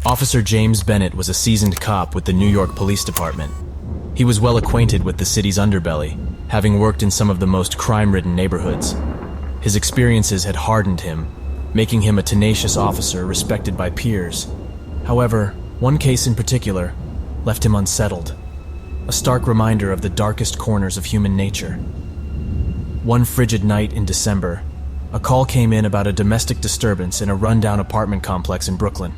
Officer James Bennett was a seasoned cop with the New York Police Department. He was well acquainted with the city's underbelly, having worked in some of the most crime-ridden neighborhoods. His experiences had hardened him, making him a tenacious officer respected by peers. However, one case in particular left him unsettled, a stark reminder of the darkest corners of human nature. One frigid night in December, a call came in about a domestic disturbance in a rundown apartment complex in Brooklyn.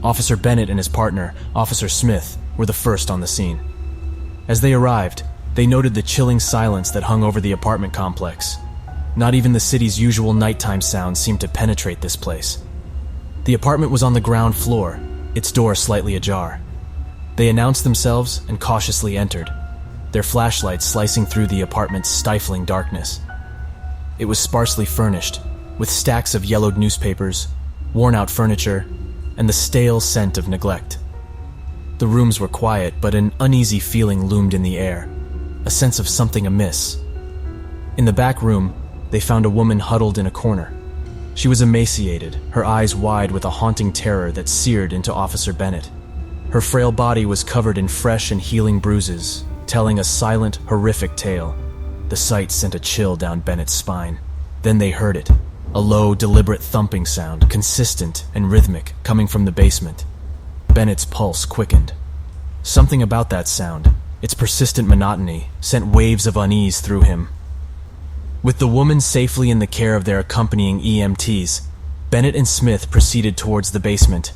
Officer Bennett and his partner, Officer Smith, were the first on the scene. As they arrived, they noted the chilling silence that hung over the apartment complex. Not even the city's usual nighttime sounds seemed to penetrate this place. The apartment was on the ground floor, its door slightly ajar. They announced themselves and cautiously entered, their flashlights slicing through the apartment's stifling darkness. It was sparsely furnished, with stacks of yellowed newspapers, worn-out furniture, and the stale scent of neglect. The rooms were quiet, but an uneasy feeling loomed in the air, a sense of something amiss. In the back room, they found a woman huddled in a corner. She was emaciated, her eyes wide with a haunting terror that seared into Officer Bennett. Her frail body was covered in fresh and healing bruises, telling a silent, horrific tale. The sight sent a chill down Bennett's spine. Then they heard it, a low, deliberate thumping sound, consistent and rhythmic, coming from the basement. Bennett's pulse quickened. Something about that sound, its persistent monotony, sent waves of unease through him. With the woman safely in the care of their accompanying EMTs, Bennett and Smith proceeded towards the basement.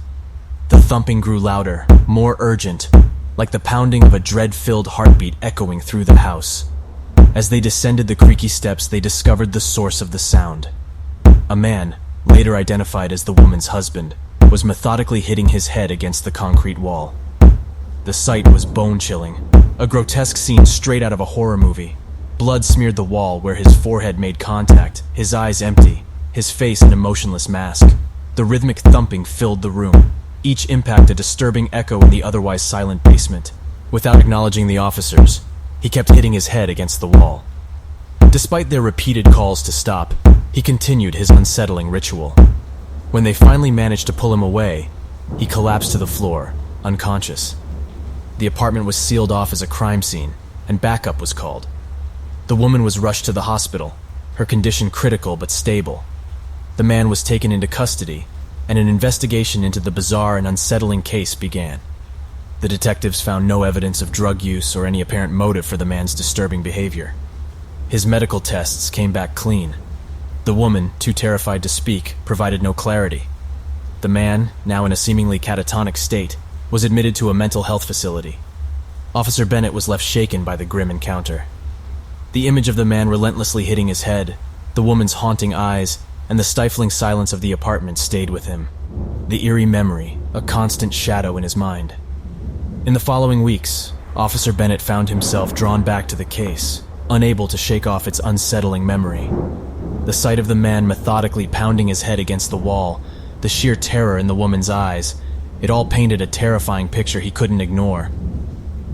The thumping grew louder, more urgent, like the pounding of a dread-filled heartbeat echoing through the house. As they descended the creaky steps, they discovered the source of the sound. A man, later identified as the woman's husband, was methodically hitting his head against the concrete wall. The sight was bone-chilling, a grotesque scene straight out of a horror movie. Blood smeared the wall where his forehead made contact, his eyes empty, his face an emotionless mask. The rhythmic thumping filled the room, each impact a disturbing echo in the otherwise silent basement. Without acknowledging the officers, he kept hitting his head against the wall. Despite their repeated calls to stop, he continued his unsettling ritual. When they finally managed to pull him away, he collapsed to the floor, unconscious. The apartment was sealed off as a crime scene, and backup was called. The woman was rushed to the hospital, her condition critical but stable. The man was taken into custody, and an investigation into the bizarre and unsettling case began. The detectives found no evidence of drug use or any apparent motive for the man's disturbing behavior. His medical tests came back clean. The woman, too terrified to speak, provided no clarity. The man, now in a seemingly catatonic state, was admitted to a mental health facility. Officer Bennett was left shaken by the grim encounter. The image of the man relentlessly hitting his head, the woman's haunting eyes, and the stifling silence of the apartment stayed with him. The eerie memory, a constant shadow in his mind. In the following weeks, Officer Bennett found himself drawn back to the case, unable to shake off its unsettling memory. The sight of the man methodically pounding his head against the wall, the sheer terror in the woman's eyes, it all painted a terrifying picture he couldn't ignore.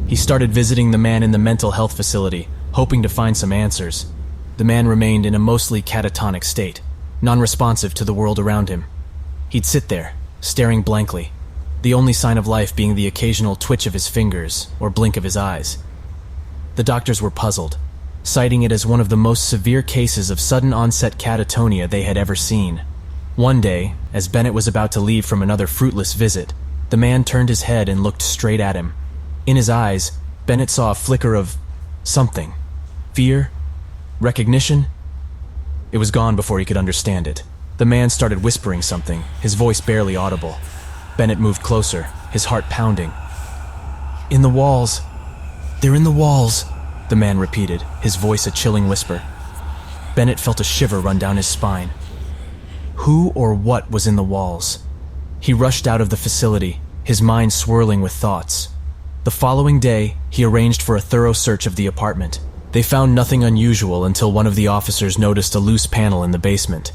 He started visiting the man in the mental health facility, hoping to find some answers. The man remained in a mostly catatonic state, non-responsive to the world around him. He'd sit there, staring blankly, the only sign of life being the occasional twitch of his fingers or blink of his eyes. The doctors were puzzled, citing it as one of the most severe cases of sudden-onset catatonia they had ever seen. One day, as Bennett was about to leave from another fruitless visit, the man turned his head and looked straight at him. In his eyes, Bennett saw a flicker of something. Fear? Recognition? It was gone before he could understand it. The man started whispering something, his voice barely audible. Bennett moved closer, his heart pounding. "In the walls. They're in the walls," the man repeated, his voice a chilling whisper. Bennett felt a shiver run down his spine. Who or what was in the walls? He rushed out of the facility, his mind swirling with thoughts. The following day, he arranged for a thorough search of the apartment. They found nothing unusual until one of the officers noticed a loose panel in the basement.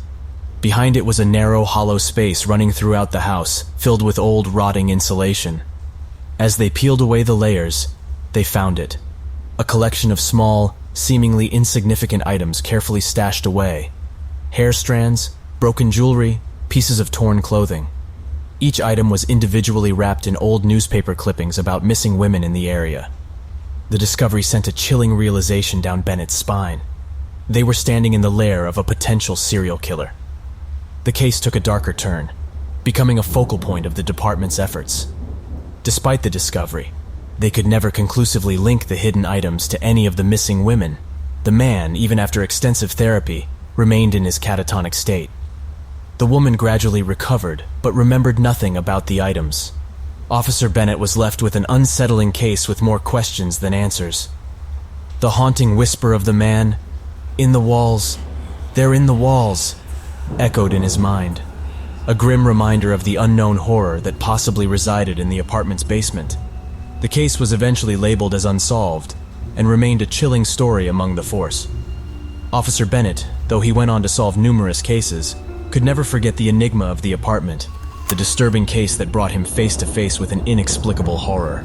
Behind it was a narrow, hollow space running throughout the house, filled with old, rotting insulation. As they peeled away the layers, they found it. A collection of small, seemingly insignificant items carefully stashed away. Hair strands, broken jewelry, pieces of torn clothing. Each item was individually wrapped in old newspaper clippings about missing women in the area. The discovery sent a chilling realization down Bennett's spine. They were standing in the lair of a potential serial killer. The case took a darker turn, becoming a focal point of the department's efforts. Despite the discovery, they could never conclusively link the hidden items to any of the missing women. The man, even after extensive therapy, remained in his catatonic state. The woman gradually recovered, but remembered nothing about the items. Officer Bennett was left with an unsettling case with more questions than answers. The haunting whisper of the man, "In the walls, they're in the walls," echoed in his mind, a grim reminder of the unknown horror that possibly resided in the apartment's basement. The case was eventually labeled as unsolved and remained a chilling story among the force. Officer Bennett, though he went on to solve numerous cases, could never forget the enigma of the apartment, the disturbing case that brought him face to face with an inexplicable horror.